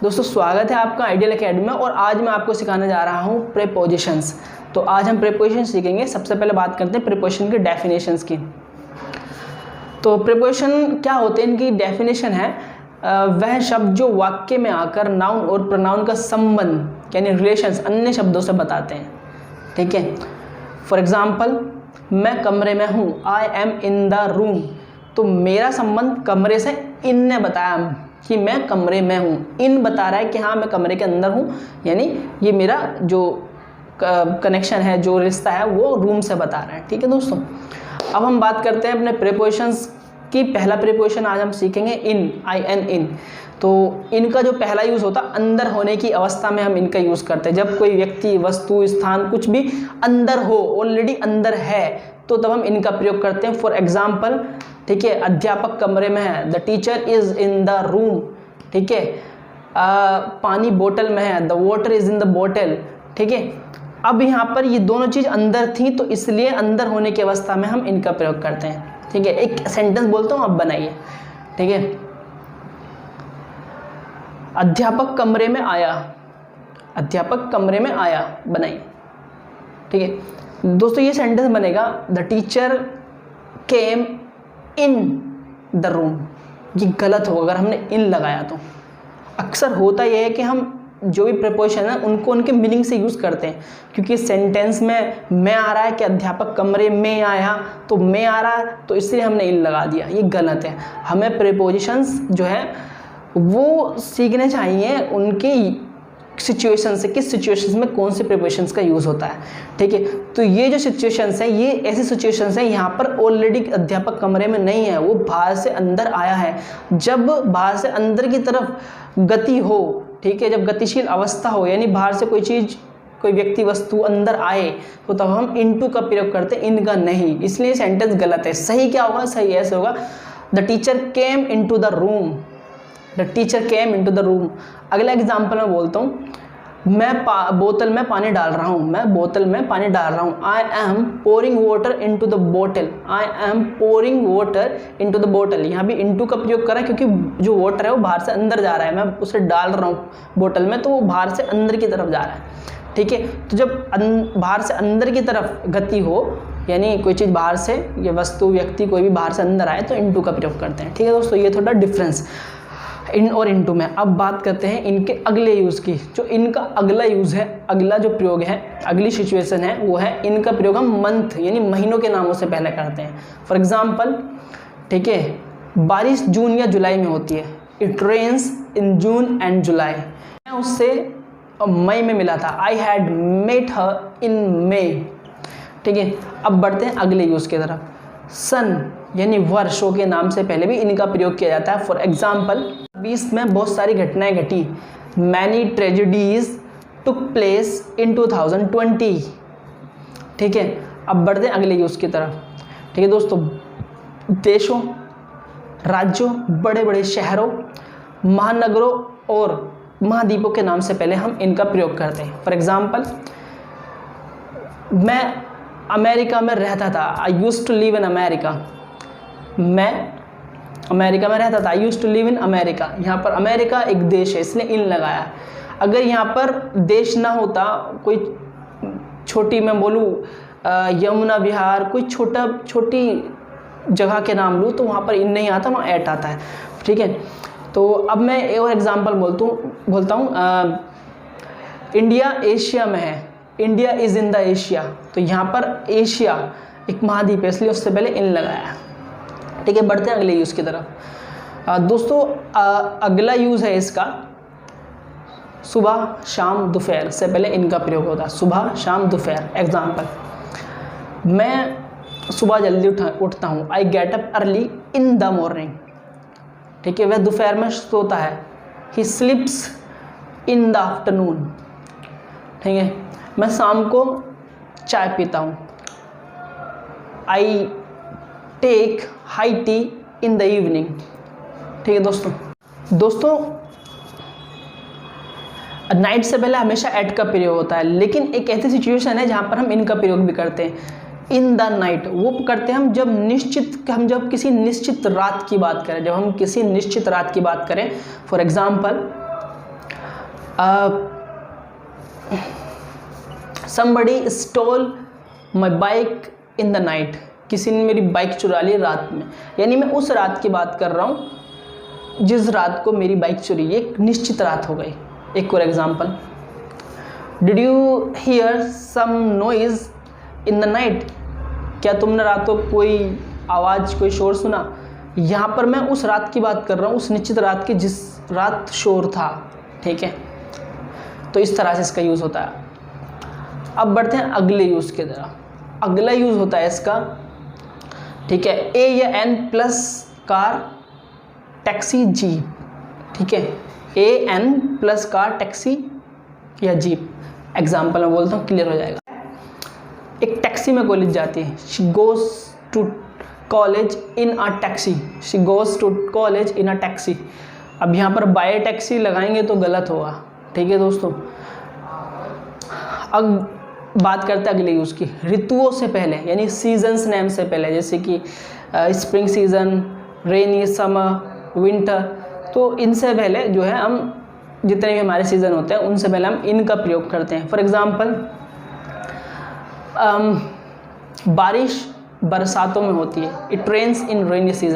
दोस्तों स्वागत है आपका आइडियल एकेडमी में और आज मैं आपको सिखाने जा रहा हूँ प्रीपोजिशंस। तो आज हम प्रीपोजिशन सीखेंगे। सबसे पहले बात करते हैं प्रीपोजिशन की डेफिनेशंस की। तो प्रीपोजिशन क्या होते हैं, इनकी डेफिनेशन है वह शब्द जो वाक्य में आकर नाउन और प्रोनाउन का संबंध यानी रिलेशंस अन्य शब्दों से बताते हैं। ठीक है, फॉर एग्जाम्पल मैं कमरे में हूँ, I M in the room. तो मेरा संबंध कमरे से इन ने बताया कि मैं कमरे में हूँ। इन बता रहा है कि हाँ मैं कमरे के अंदर हूँ, यानी ये मेरा जो कनेक्शन है, जो रिश्ता है वो रूम से बता रहा है। ठीक है दोस्तों, अब हम बात करते हैं अपने प्रीपोजिशंस की। पहला प्रीपोजिशन आज हम सीखेंगे इन, आई एन इन। तो इनका जो पहला यूज़ होता है अंदर होने की अवस्था में हम इनका यूज़ करते हैं। जब कोई व्यक्ति, वस्तु, स्थान कुछ भी अंदर हो, ऑलरेडी अंदर है, तो तब हम इनका प्रयोग करते हैं। फॉर एग्जाम्पल, ठीक है, अध्यापक कमरे में है, the teacher is in the room. ठीक है, पानी बोतल में है, the water is in the बोतल। ठीक है, अब यहाँ पर ये दोनों चीज़ अंदर थी, तो इसलिए अंदर होने की अवस्था में हम इनका प्रयोग करते हैं। ठीक है, एक सेंटेंस बोलता हूँ, आप बनाइए। ठीक है, अध्यापक कमरे में आया, अध्यापक कमरे में आया, बनाइए। ठीक है दोस्तों, ये सेंटेंस बनेगा the teacher came in the room. ये गलत होगा अगर हमने इन लगाया तो। अक्सर होता यह है कि हम जो भी प्रीपोजिशन है उनको उनके मीनिंग से यूज़ करते हैं, क्योंकि सेंटेंस में मैं आ रहा है कि अध्यापक कमरे में आया, तो मैं आ रहा है तो इसलिए हमने इन लगा दिया। ये गलत है। हमें प्रीपोजिशंस जो है वो सीखने चाहिए उनके सिचुएशन से, किस सिचुएशंस में कौन से प्रीपोजिशंस का यूज़ होता है। ठीक है, तो ये जो सिचुएशंस है, ये ऐसी सिचुएशंस है यहाँ पर ऑलरेडी अध्यापक कमरे में नहीं है, वो बाहर से अंदर आया है। जब बाहर से अंदर की तरफ गति हो, ठीक है, जब गतिशील अवस्था हो, यानी बाहर से कोई चीज़, कोई व्यक्ति, वस्तु अंदर आए, तो तब हम इनटू का प्रयोग करते हैं, इनका नहीं। इसलिए सेंटेंस गलत है। सही क्या होगा? सही ऐसे होगा, the teacher came into the room, the teacher came into the room. अगला एग्जाम्पल मैं बोलता हूँ, मैं बोतल में पानी डाल रहा हूँ, मैं बोतल में पानी डाल रहा हूँ। I am pouring water into the बोतल, I am pouring water into the बोतल। यहाँ भी इनटू का प्रयोग करा क्योंकि जो वाटर है वो बाहर से अंदर जा रहा है, मैं उसे डाल रहा हूँ बोतल में, तो वो बाहर से अंदर की तरफ जा रहा है। ठीक है, तो जब बाहर से अंदर की तरफ गति हो, यानी कोई चीज़ बाहर से, या वस्तु, व्यक्ति, कोई भी बाहर से अंदर आए, तो इनटू का प्रयोग करते हैं। ठीक है दोस्तों, ये थोड़ा डिफरेंस इन और इनटू में। अब बात करते हैं इनके अगले यूज़ की। जो इनका अगला यूज़ है, अगला जो प्रयोग है, अगली सिचुएशन है, वो है इनका प्रयोग हम मंथ यानी महीनों के नामों से पहले करते हैं। फॉर एग्जाम्पल, ठीक है, बारिश जून या जुलाई में होती है, it rains in June and July. मैं उससे मई में मिला था, आई हैड मेट हर इन मई। ठीक है, अब बढ़ते हैं अगले यूज़ की तरफ। सन यानी वर्षों के नाम से पहले भी इनका प्रयोग किया जाता है। फॉर एग्जाम्पल, 20 में बहुत सारी घटनाएं घटी, many tragedies took place in 2020। ठीक है, अब बढ़ते हैं अगले यूज़ की तरफ। ठीक है दोस्तों, देशों, राज्यों, बड़े बड़े शहरों, महानगरों और महाद्वीपों के नाम से पहले हम इनका प्रयोग करते हैं। फॉर एग्जाम्पल, मैं अमेरिका में रहता था, I used to live in America. मैं अमेरिका में रहता था, I used to live in America. यहाँ पर अमेरिका एक देश है, इसलिए इन लगाया। अगर यहाँ पर देश ना होता, कोई छोटी, मैं बोलूँ यमुना विहार, कोई छोटी जगह के नाम लूँ, तो वहाँ पर इन नहीं आता, वहाँ एट आता है। ठीक है, तो अब मैं एक और एग्जाम्पल बोलता हूँ, इंडिया एशिया में है, India is in the Asia. तो यहाँ पर एशिया एक महाद्वीप है, इसलिए उससे पहले इन लगाया। ठीक है, बढ़ते हैं अगले यूज़ की तरफ। दोस्तों अगला यूज़ है इसका सुबह, शाम, दोपहर से पहले इनका प्रयोग होता है। सुबह, शाम, दोपहर। एग्जाम्पल, मैं सुबह जल्दी उठता हूँ, I get up early in the morning. ठीक है, वह दोपहर में सोता है, ही स्लीप्स इन द आफ्टरनून। ठीक है, मैं शाम को चाय पीता हूँ, I take high tea in the evening. ठीक है दोस्तों नाइट से पहले हमेशा एट का प्रयोग होता है, लेकिन एक ऐसी सिचुएशन है जहाँ पर हम इनका प्रयोग भी करते हैं। इन द नाइट वो करते हैं हम जब किसी निश्चित रात की बात करें, जब हम किसी निश्चित रात की बात करें। For example, somebody stole my bike in the night, किसी ने मेरी बाइक चुरा ली रात में, यानी मैं उस रात की बात कर रहा हूँ जिस रात को मेरी बाइक चुरी, एक निश्चित रात हो गई। एक और example, did you hear some noise in the night, क्या तुमने रात को कोई आवाज़ कोई शोर सुना। यहाँ पर मैं उस रात की बात कर रहा हूँ, उस निश्चित रात की जिस रात शोर था, ठीक है। तो इस तरह से इसका यूज़ होता है। अब बढ़ते हैं अगले यूज़ की तरफ। अगला यूज़ होता है इसका, ठीक है, a or an plus car taxi jeep, ठीक है, a an plus car taxi or jeep. Example मैं बोलता हूँ, क्लियर हो जाएगा। एक टैक्सी में कॉलेज जाती है, she goes to college in a taxi, she goes to college in a taxi. अब यहाँ पर बाय टैक्सी लगाएंगे तो गलत होगा, ठीक है दोस्तों। अब बात करते हैं अगले यूज़ की, ऋतुओं से पहले यानी सीजन्स नेम से पहले, जैसे कि स्प्रिंग सीजन, रेनी, समर, विंटर। तो इनसे पहले जो है हम जितने भी हमारे सीज़न होते हैं उनसे पहले हम इनका प्रयोग करते हैं। फॉर एग्ज़ाम्पल, बारिश बरसातों में होती है, it rains in rainy season.